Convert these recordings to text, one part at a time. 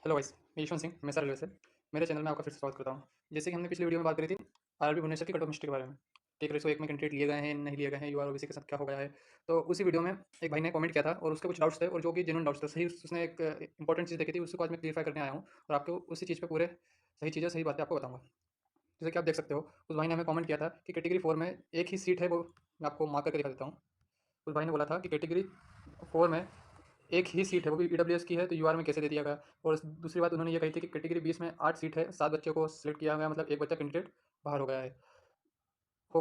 Hello guys, मैं यशवंत सिंह हमेशा railway से। मेरे चैनल में आपका फिर से स्वागत करता हूँ। जैसे कि हमने पिछली वीडियो में बात करी थी आरआरबी भुवनेश्वर की कट ऑफ हिस्ट्री के बारे में कि एक रेशो एक में कैंडिडेट लिए गए हैं नहीं लिए गए हैं, यूआर ओबीसी के साथ क्या हो गया है। तो उसी वीडियो में एक भाई ने कमेंट किया था और उसके कुछ डाउट्स थे और जो कि जेन्युइन डाउट्स थे, सही उसने एक इंपॉर्टेंट चीज़ देखी थी, उसको आज मैं क्लियरफाई करने आया हूँ और आपको उसी चीज़ पे पूरे सही चीज़ें सही बातें आपको बताऊँगा। जैसे कि आप देख सकते हो, उस भाई ने हमें कमेंट किया था कि कैटेगरी 4 में एक ही सीट है, वो मैं आपको मार्क करके दिखा देता हूँ। उस भाई ने बोला था कि कैटेगरी 4 में एक ही सीट है, वो भी ईडब्ल्यूएस की है, तो यूआर में कैसे दे दिया गया। और दूसरी बात उन्होंने ये कही थी कि कैटेगरी 20 में 8 सीट है, 7 बच्चों को सिलेक्ट किया गया, मतलब एक बच्चा कैंडिडेट बाहर हो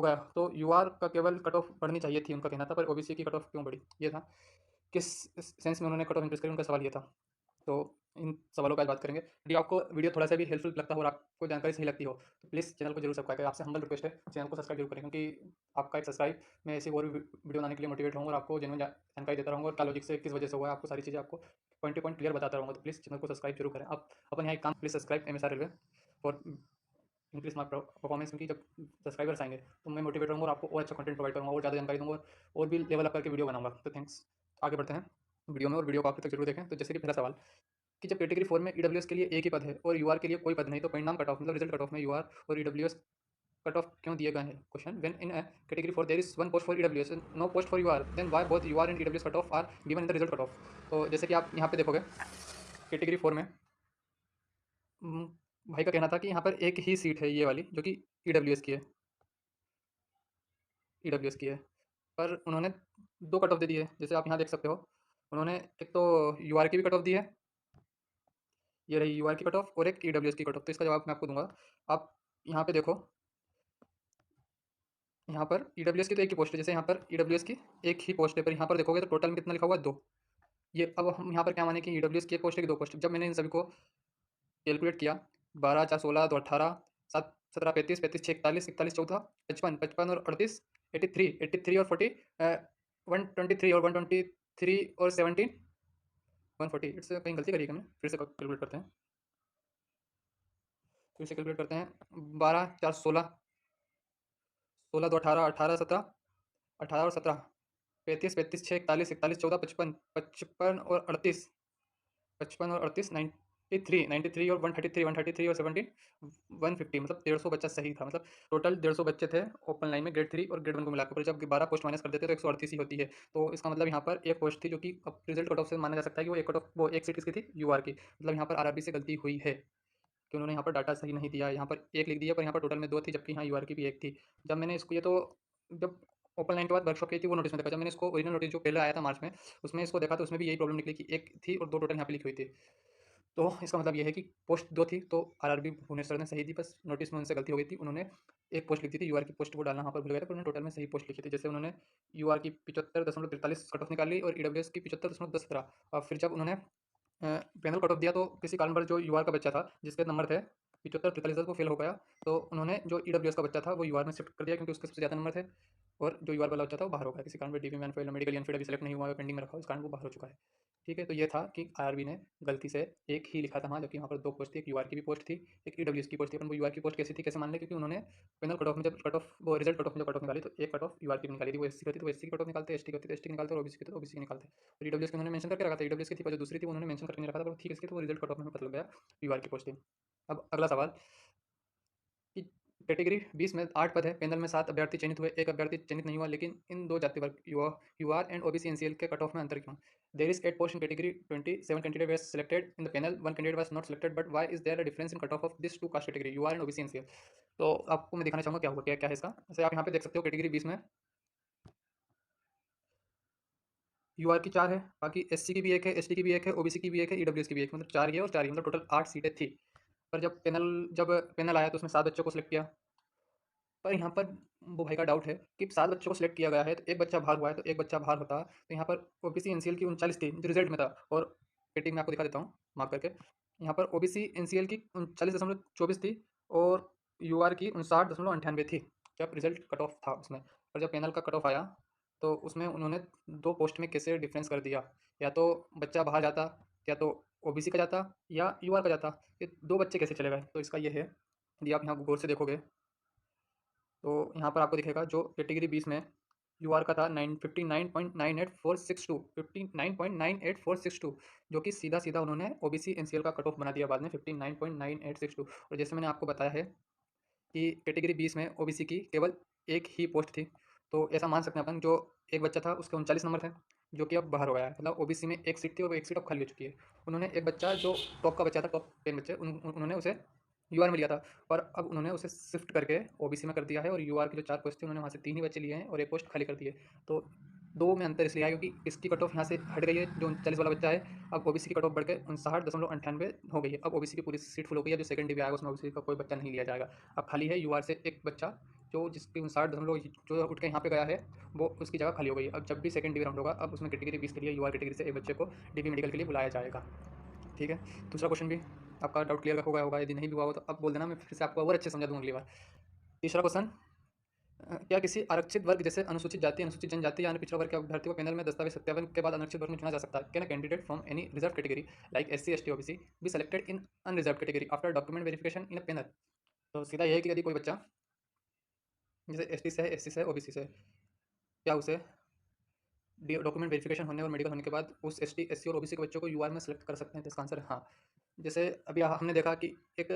गया। तो यूआर का केवल कट ऑफ बढ़नी चाहिए थी, उनका कहना था, पर ओबीसी की कट ऑफ क्यों बढ़ी, ये था। किस सेंस में उन्होंने कट ऑफ इंक्रीज करी, उनका सवाल ये था। तो इन सवालों पर आज बात करेंगे। यदि आपको वीडियो थोड़ा सा भी हेल्पफुल लगता हो और आपको जानकारी सही लगती हो तो प्लीज़ चैनल को जरूर सब्सक्राइब करें। आपसे हम्बल रिक्वेस्ट है, चैनल को सब्सक्राइब जरूर करें, क्योंकि आपका एक सब्सक्राइब मैं ऐसी और भी वीडियो बनाने के लिए मोटिवेट रहूँगा और आपको जेन्युइन जानकारी देता रहूँगा और क्या लॉजिक से किस वजह से हुआ है, आपको सारी चीज़ें आपको पॉइंट टू पॉइंट क्लियर बताता रहूँगा। तो प्लीज़ चैनल को सब्सक्राइब जरूर करें। आप अपन यहाँ एक काम, please subscribe MSR railway for increase my performance, क्योंकि जब सब्सक्राइबर्स आएंगे तो मैं मोटिवेट रहूँगा और आपको और अच्छा कंटेंट प्रोवाइड करूँगा और ज़्यादा जानकारी दूँगा और भी लेवल अप करके वीडियो बनाऊँगा। तो थैंक्स। आगे बढ़ते हैं वीडियो में और वीडियो को आखिर तक जरूर देखें। तो जैसे कि पहला सवाल कि जब कैटेगरी 4 में ईडब्ल्यूएस के लिए एक ही पद है और यूआर के लिए कोई पद नहीं, तो परिणाम कट ऑफ मतलब रिजल्ट कट ऑफ में यूआर और ईडब्ल्यूएस कट ऑफ क्यों दिए गए हैं। Question, when in a category 4 there is one post for EWS and no post for UR, then why both UR and EWS cut off are given in the result cut off. तो जैसे कि आप यहाँ पे देखोगे category 4 में भाई का कहना था कि यहाँ पर एक ही सीट है, ये वाली जो कि ईडब्ल्यूएस की है, ईडब्ल्यूएस की है, पर उन्होंने दो कट ऑफ दे दिए। जैसे आप यहाँ देख सकते हो, उन्होंने एक तो यूआर की भी कट ऑफ दी है, ये रही यूआर की कट ऑफ, और एक ईडब्ल्यूएस की कट ऑफ। तो इसका जवाब मैं आपको दूंगा। आप यहाँ पे देखो, यहाँ पर ईडब्ल्यूएस की तो एक ही पोस्ट है, जैसे यहाँ पर ईडब्ल्यूएस की एक ही पोस्ट है, पर यहाँ पर देखोगे तो टोटल में कितना लिखा हुआ है, दो। ये अब हम यहाँ पर क्या माने कि ईडब्ल्यूएस की एक पोस्ट है कि दो पोस्ट। जब मैंने इन सभी को कैलकुलेट किया, 12 4 16 2 18 7 17 35 35 6 41 41 14 55 55 और 38 83 और 40 123 और 123 और 17 140। इससे कहीं गलती करी है क्या मैंने? फिर से कैलकुलेट करते हैं। 12 4 16, 16 2 18 18 17 18 और 17 35 35 6 41 41 14 55 55 और 38 55 और 38 93 और 133 और 17 150, मतलब 150 बच्चा सही था। मतलब टोटल 150 बच्चे थे ओपन लाइन में ग्रेड 3 और ग्रेड 1 को मिलाकर, पर जब 12 पोस्ट माइनस कर देते तो 138 ही होती है। तो इसका मतलब यहाँ पर एक पोस्ट थी, जो कि अब रिजल्ट कट ऑफ से माना जा सकता है कि वो एक कट ऑफ, वो एक सीट किसकी थी, यूआर की। मतलब यहाँ पर आरआरबी से गलती हुई है कि उन्होंने यहाँ पर डाटा सही नहीं दिया। यहाँ पर एक लिख दिया, पर यहाँ पर टोटल में दो थी, जबकि यहाँ यूआर की भी एक थी। जब मैंने इसको, ये तो जब ओपन लाइन के बाद वर्कशॉप की थी वो नोटिस में देखा, जब मैंने इसको ओरिजिनल नोटिस जो पहले आया था मार्च में, उसमें इसको देखा तो उसमें भी यही प्रॉब्लम निकली कि एक थी और दो टोटल यहाँ पे लिखी हुई थी। तो इसका मतलब ये है कि पोस्ट दो थी, तो आरआरबी भुवनेश्वर ने सही दी, बस नोटिस में उनसे गलती हो गई थी। उन्होंने एक पोस्ट लिख दी थी, यूआर की पोस्ट वो डालना वहाँ पर भूल गए थे, पर उन्होंने टोटल में सही पोस्ट लिखी थी। जैसे उन्होंने यूआर की 75.43 कट ऑफ निकाली और ईडब्ल्यूएस की 75.17। और फिर जब उन्होंने पैनल कट ऑफ दिया, तो किसी कारणवश जो यूआर का बच्चा था जिसके नंबर थे 75 43 वो फेल हो गया। तो उन्होंने जो ईडब्ल्यूएस का बच्चा था वो यूआर में शिफ्ट कर दिया, क्योंकि उसके सबसे ज़्यादा नंबर थे। और जो यूआर वाला बच्चा था वो बाहर हो गया, किसी कारण डीपी में फेल, मेडिकल अनफिट अभी सेलेक्ट नहीं हुआ है, पेंडिंग में रखा, इस कारण वो बाहर हो चुका है। ठीक है, तो ये था कि आरआरबी ने गलती से एक ही लिखा था वहाँ, जबकि वहाँ पर दो पोस्ट थी, एक यूआर की भी पोस्ट थी, एक ईडब्ल्यूएस की पोस्ट थी। अपन वो यूआर की पोस्ट कैसी थी, कैसे मान लें, क्योंकि उन्होंने फाइनल कट ऑफ में जब कट ऑफ, वो रिजल्ट कट ऑफ में जब कट ऑफ निकाली, तो एक कट ऑफ यूआर की भी निकाली थी। वो एससी की होती तो एससी की कट ऑफ निकालते, एसटी की होती तो एसटी की निकालते, और ओबीसी की तो ओबीसी की निकालते। और ईडब्ल्यूएस की उन्होंने मेंशन करके रखा था, ईडब्ल्यूएस की थी, पर जो दूसरी थी उन्होंने मेंशन करके नहीं रखा था, पर ठीक है, इसकी तो वो रिजल्ट कट ऑफ में पता लग गया यूआर की पोस्ट थी। अब अगला सवाल कि कैटेगरी 20 में 8 पद है, पैनल में 7 अभ्यर्थी चयनित हुए, एक अभ्यर्थी चयनित नहीं हुआ, लेकिन इन दो जाति वर्ग यूआर एंड ओबीसी एनसीएल के कट ऑफ में अंतर क्यों। There is 8 post in category 20, 7 candidate were selected in the panel, 1 candidate was not selected, but why is there a difference in cut off this two caste category, UR and OBC NCL. तो आपको मैं दिखाना चाहूँगा क्या हुआ, क्या क्या है इसका। जैसे आप यहाँ पे देख सकते हो, कैटेगरी 20 में यूआर की 4 है, बाकी एससी की भी एक है, एसटी की भी एक है, ओबीसी की भी एक है, ईडब्ल्यूएस की भी एक, मतलब 4 ये और 4 ये, मतलब टोटल 8 सीटें थी। पर जब पैनल आया तो उसमें 7 बच्चों को सिलेक्ट किया। पर यहाँ पर वो भाई का डाउट है कि 7 बच्चों को सिलेक्ट किया गया है, तो एक बच्चा बाहर हुआ है, तो एक बच्चा बाहर होता, तो यहाँ पर ओबीसी एनसीएल की 39 थी जो रिजल्ट में था, और रेटिंग में आपको दिखा देता हूँ मार्क करके। यहाँ पर ओबीसी एनसीएल की 39.24 थी और यूआर की 59.98 थी जब रिजल्ट कट ऑफ था उसमें। और जब पैनल का कट ऑफ आया तो उसमें उन्होंने दो पोस्ट में कैसे डिफरेंस कर दिया, या तो बच्चा बाहर जाता, या तो ओबीसी का जाता, या यूआर का जाता। ये दो बच्चे कैसे चले गए, तो इसका ये है, यदि आप यहाँ गौर से देखोगे तो यहाँ पर आपको दिखेगा जो कैटेगरी 20 में यूआर का था 59.98462, 59.98462, जो कि सीधा सीधा उन्होंने ओबीसी एनसीएल का कट ऑफ बना दिया बाद में 59.9862। और जैसे मैंने आपको बताया है कि कैटेगरी 20 में ओबीसी की केवल एक ही पोस्ट थी, तो ऐसा मान सकते हैं अपन, जो एक बच्चा था उसके 39 नंबर थे, जो कि अब बाहर हो गया है। मतलब ओबीसी में एक सीट थी और वो एक सीट अब खाली हो चुकी है। उन्होंने एक बच्चा जो टॉप का बच्चा था, टॉप 10 बच्चे, उन्होंने उसे यूआर में लिया था, पर अब उन्होंने उसे शिफ्ट करके ओबीसी में कर दिया है, और यूआर की जो 4 पोस्ट थी उन्होंने वहाँ से 3 ही बच्चे लिए हैं और एक पोस्ट खाली कर दी है। तो 2 में अंतर इसलिए आया क्योंकि इसकी कट ऑफ यहाँ से हट गई है, जो 39 वाला बच्चा है। अब ओबीसी की कट ऑफ बढ़ के 59.98 हो गई है। अब ओबीसी की पूरी सीट फुल हो गई है। जो सेकंड डिवी आएगा उसमें ओबीसी का कोई बच्चा नहीं लिया जाएगा। अब खाली है यूआर से एक बच्चा, जो जिसकी 59 जो उठ के यहाँ पे गया है, वो उसकी जगह खाली हो गई है। अब जब भी सेकंड डिवी राउंड होगा, अब उसमें कैटेगरी 20 के लिए यूआर कैटेगरी से एक बच्चे को डीबी मेडिकल के लिए बुलाया जाएगा। ठीक है, दूसरा क्वेश्चन भी आपका डाउट क्लियर हो गया होगा। यदि नहीं भी हुआ हो तो अब बोल देना, मैं फिर से आपको और अच्छे समझा दूँ अगली बार। तीसरा क्वेश्चन, क्या किसी आरक्षित वर्ग जैसे अनुसूचित जाति, अनुसूचित जनजाति या अन्य पिछड़ा वर्ग के अभ्यर्थी को पैनल में दस्तावेज सत्यापन के बाद अनारक्षित वर्ग में चुना जा सकता है? Can a candidate from any reserve category like SC, ST, OBC be selected in unreserve category after document verification in a panel? तो सीधा यह है कि यदि कोई बच्चा जैसे एसटी से है, एससी से है, ओबीसी से है, क्या उसे डॉक्यूमेंट वेरिफिकेशन होने और मेडिकल होने के बाद उस एसटी, एससी और ओबीसी के बच्चों को यूआर में सेलेक्ट कर सकते हैं? तो इसका आंसर है हाँ। जैसे अभी हमने देखा कि एक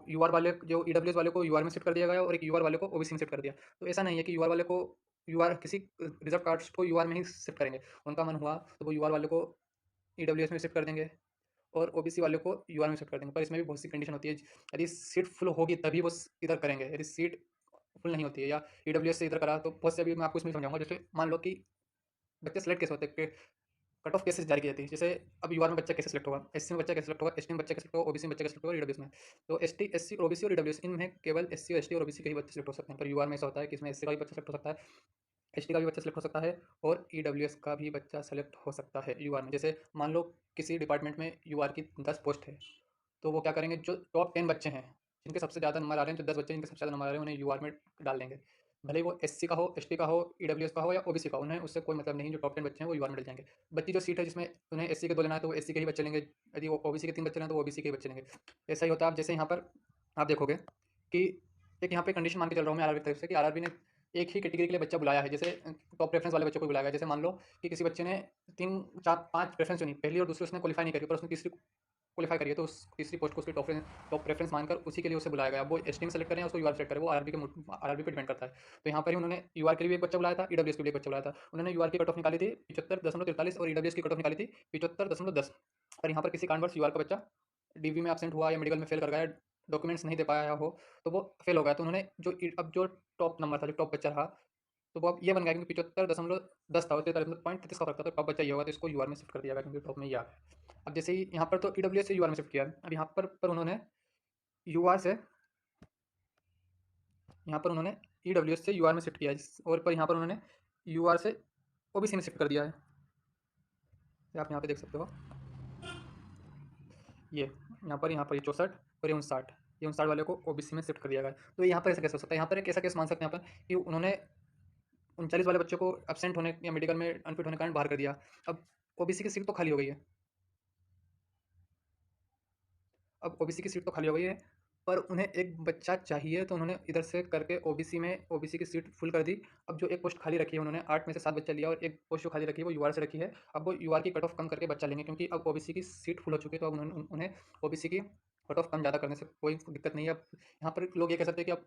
यूआर वाले, जो ईडब्ल्यूएस वाले को यूआर में शिफ्ट कर दिया गया और एक यूआर वाले को ओबीसी में शिफ्ट कर दिया। तो ऐसा नहीं है कि यूआर वाले को यूआर किसी रिजर्व कास्ट को यूआर में ही शिफ्ट करेंगे। उनका मन हुआ तो वो यूआर वाले को ईडब्ल्यूएस में शिफ्ट कर देंगे और ओबीसी वाले को यूआर में शिफ्ट कर देंगे। पर इसमें भी बहुत सी कंडीशन होती है। यदि सीट फुल होगी तभी वो इधर करेंगे। यदि सीट फुल नहीं होती है या ईडब्ल्यूएस से इधर करा, तो बहुत से अभी मैं आपको इसमें समझाऊंगा। जैसे मान लो कि बच्चे सेलेक्ट कैसे होते हैं, कट ऑफ कैसे जारी की जाती है। जैसे अब यूआर में बच्चा कैसे सेलेक्ट होगा, एससी में बच्चा कैसे सेलेक्ट होगा, एसटी में बच्चा कैसे सेलेक्ट होगा, ओबीसी में बच्चा कैसे सेलेक्ट होगा, ईडब्ल्यूएस में। तो एसटी, एससी, ओबीसी और ईडब्ल्यूएस, इनमें केवल एससी, एसटी और ओबीसी के ही बच्चे सेलेक्ट हो सकते हैं। पर यूआर में ऐसा होता है कि इसमें एससी का भी बच्चा सेलेक्ट हो सकता है, एसटी का भी बच्चा सेलेक्ट हो सकता है और ईडब्ल्यूएस का भी बच्चा सेलेक्ट हो सकता है यूआर में। जैसे मान लो किसी डिपार्टमेंट में यूआर की 10 पोस्ट है, तो वो क्या करेंगे, जो टॉप 10 बच्चे हैं, जिनके सबसे ज़्यादा नंबर आ रहे हैं, जो 10 बच्चे जिनके सबसे ज़्यादा नंबर आ रहे हैं, उन्हें यूआर में डाल देंगे। भले ही वो एससी का हो, एसटी का हो, ईडब्ल्यूएस का हो या ओबीसी का, उन्हें उससे कोई मतलब नहीं। जो टॉप 10 बच्चे हैं वो यूआर में डल जाएंगे। बच्ची जो सीट है जिसमें उन्हें एससी के 2 लेना है, तो वो एससी के ही बच्चे लेंगे। यदि वो ओबीसी के 3 बच्चे लेना है, तो वो ओबीसी के ही बच्चे लेंगे। ऐसा ही होता है। आप जैसे यहाँ पर आप देखोगे कि एक यहाँ पे कंडीशन मान के चल रहा हूँ मैं आरआरबी की तरफ से, कि आरआरबी ने एक ही कैटेगरी के लिए बच्चा बुलाया है। जैसे टॉप प्रेफरेंस वाले बच्चों को बुलाया गया। जैसे मान लो कि किसी बच्चे ने 3, 4, 5 प्रेफरेंस चुनी, पहली और दूसरी उसने क्वालिफाई नहीं करी, पर उसने तीसरी क्वालिफाई करी है, तो उस तीसरी पोस्ट को उसकी टॉप प्रेफरेंस मानकर उसी के लिए उसे बुलाया गया। वो एसटी में सेलेक्ट करें या उसको यूआर सेलेक्ट करें, वो आरआरबी पे डिपेंड करता है। तो यहाँ पर ही उन्होंने यूआर के लिए भी एक बच्चा बुलाया था, ईडब्ल्यूएस के लिए एक बच्चा बुलाया था। उन्होंने यूआर की कट ऑफ निकाली थी 75.43 और ईडब्ल्यूएस की कट ऑफ निकाली थी 75.10। पर यहाँ पर किसी कारणवश यूआर का बच्चा डीवी में एब्सेंट हुआ या मेडिकल में फेल कर गया, डॉक्यूमेंट्स नहीं दे पाया हो, तो वो फेल हो गया। तो उन्होंने अब जो टॉप नंबर था, जो टॉप बच्चा रहा, तो वो अब ये बन गया क्योंकि 75.10 था, 43.33 का फर्क था, तो टॉप बच्चा ये होगा, तो इसको यूआर में शिफ्ट कर दिया गया क्योंकि टॉप में ये आ गया। अब जैसे ही यहाँ पर तो ईडब्ल्यूएस से यूआर में शिफ्ट किया। अब उन्होंने यूआर से यहाँ पर उन्होंने ईडब्ल्यूएस से यूआर में शिफ्ट किया है, और पर यहाँ पर उन्होंने यूआर से ओबीसी में शिफ्ट कर दिया है। आप यहाँ पे देख सकते हो, यहाँ पर ये 64 और ये 59 वाले को ओबीसी में शिफ्ट कर दिया गया है। तो यहाँ पर ऐसा कैसे हो सकता है? यहाँ पर एक ऐसा केस मान सकते हैं यहाँ पर कि उन्होंने 39 वाले बच्चों को एब्सेंट होने या मेडिकल में अनफिट होने के कारण बाहर कर दिया। अब ओबीसी की सीट तो खाली हो गई है। अब ओबीसी की सीट तो खाली हो गई है, पर उन्हें एक बच्चा चाहिए, तो उन्होंने इधर से करके ओबीसी की सीट फुल कर दी। अब जो एक पोस्ट खाली रखी है, उन्होंने 8 में से 7 बच्चा लिया और एक पोस्ट जो खाली रखी है वो यूआर से रखी है। अब वो यूआर की कट ऑफ कम करके बच्चा लेंगे, क्योंकि अब ओबीसी की सीट फुल हो चुकी है। तो अब उन्हें ओबीसी की कट ऑफ कम ज़्यादा करने से कोई दिक्कत नहीं है। अब यहाँ पर लोग ये कह सकते हैं कि अब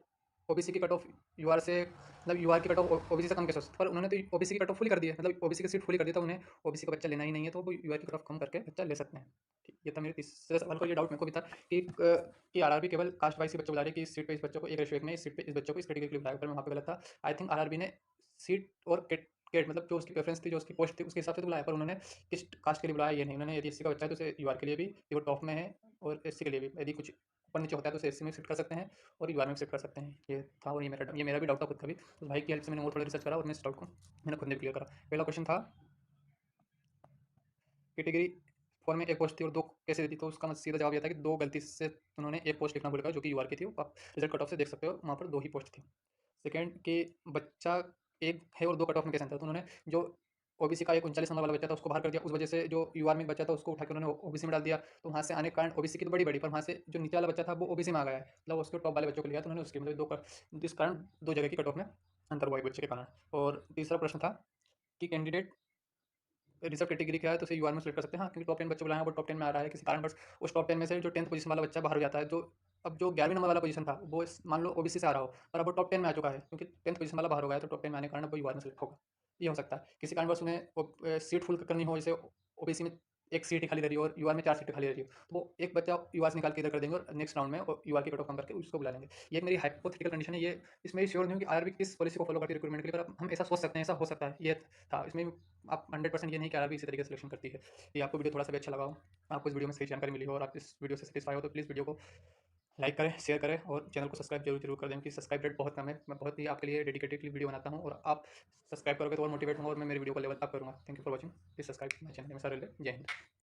ओबीसी की कट ऑफ यूआर से, मतलब यूआर की कट ऑफ ओबीसी से कम कैसे हो सकती है? पर उन्होंने तो ओबीसी की कट ऑफ फुल कर दी है, मतलब ओबीसी की सीट फुल कर दी, तो उन्हें ओबीसी का बच्चा लेना ही नहीं है, तो वो यूआर की कट ऑफ कम करके बच्चा ले सकते हैं। ठीक, ये था मेरे तीसरे सवाल का ये डाउट मेरे को भी था कि आरआरबी केवल कास्ट वाइज ही बच्चे बुला रही है, कि इस सीट पे इस बच्चों को एक रेशियो 1 में, इस सीट पे इस बच्चों को इस कैटेगरी के लिए बुलाया, पर मैं वहाँ पे गलत था। आई थिंक आरआरबी ने सीट और कैट मतलब जो उसकी प्रेफरेंस थी, जो उसकी पोस्ट थी, उसके हिसाब से तो बुलाया, पर उन्होंने किस कास्ट के लिए बुलाया ये नहीं। उन्होंने यदि एससी का बच्चा है तो उसे यूआर के लिए भी, यदि वो टॉप में है, और एससी के लिए भी यदि कुछ ऊपर नीचे होता है तो उसे एससी में शिफ्ट कर सकते हैं और यूआर में शिफ्ट कर सकते हैं। ये था, और ये मेरा भी डाउट था खुद का भी। तो भाई की हेल्प से मैंने और थोड़ा रिसर्च करा और मैं इस डाउट को मैंने खुद ने क्लियर करा। पहला क्वेश्चन था कैटेगरी 4 में एक पोस्ट थी और 2 कैसे दी थी? तो उसका सीधा जवाब ये था कि 2 गलती से उन्होंने एक पोस्ट लिखना भूल गया, जो कि यूआर की थी। आप रिजल्ट कट ऑफ से देख सकते हो, वहाँ पर 2 ही पोस्ट थी। सेकंड कि बच्चा एक है और 2 कट ऑफ में कैसे अंतर? तो उन्होंने जो ओबीसी का एक 39 नंबर वाला बच्चा था, उसको बाहर कर दिया। उस वजह से जो यूआर में एक बच्चा था, उसको उठा के उन्होंने ओबीसी में डाल दिया। तो वहाँ से आने के कारण ओबीसी की तो बड़ी पर वहाँ से जो नीचे वाला बच्चा था, वो ओबीसी में आ गया है। मतलब उसके टॉप वाले बच्चों को लिया, तो उन्होंने उसके मतलब इस कारण 2 जगह की कट ऑफ में अंतर हुआ एक बच्चे के कारण। और तीसरा प्रश्न था कि कैंडिडेट रिजर्व कैटेगरी क्या है, तो उसे यूआर में सेलेक्ट कर सकते हैं। हाँ, क्योंकि टॉप 10 बच्चे बुलाए हैं, वो टॉप 10 में आ रहा है किसी कारणवश। उस टॉप 10 में से जो 10th पोजीशन वाला बच्चा बाहर हो जाता है, जो अब जो 11वें नंबर वाला पोजीशन था, वो मान लो ओबीसी से आ रहा हो, पर अब वो टॉप 10 में आ चुका है, क्योंकि 10th पोजीशन वाला बाहर हो गया है, तो टॉप 10 में आने के कारण अब वो यूआर में सेलेक्ट होगा। ये हो सकता है किसी कारणवश उन्हें सीट फुल करनी हो, जैसे ओबीसी में एक सीट ही खाली रह रही हो और यूआर में 4 सीटें खाली रह रही हो, तो वो एक बच्चा यूआर से निकाल के इधर कर देंगे और नेक्स्ट राउंड में यूआर की कट ऑफ कम करके उसको बुला लेंगे। ये एक मेरी हाइपोथेटिकल कंडीशन है। ये इसमें श्योर नहीं हूँ कि आरआरबी किस पॉलिसी को फॉलो करती है रिक्रूटमेंट के लिए, पर हम ऐसा सोच सकते हैं, ऐसा हो सकता है। ये था इसमें आप 100% ये नहीं कि आरआरबी इसी तरीके से सिलेक्शन करती है। ये आपको वीडियो थोड़ा सा भी अच्छा लगा हो, आपको इस वीडियो में सही जानकारी मिली हो और आप इस वीडियो से सेटिस्फाई हो, तो प्लीज़ वीडियो को लाइक करें, शेयर करें और चैनल को सब्सक्राइब जरूर कर दें, क्योंकि सब्सक्राइब रेट बहुत कम है। मैं बहुत ही आपके लिए डेडिकेटेडली वीडियो बनाता हूँ और आप सब्सक्राइब करोगे तो और मोटिवेट होंगे और मैं मेरी वीडियो को लेवल अप करूँगा। Thank you for watching, please subscribe my channel. मैं सर जय हिंद।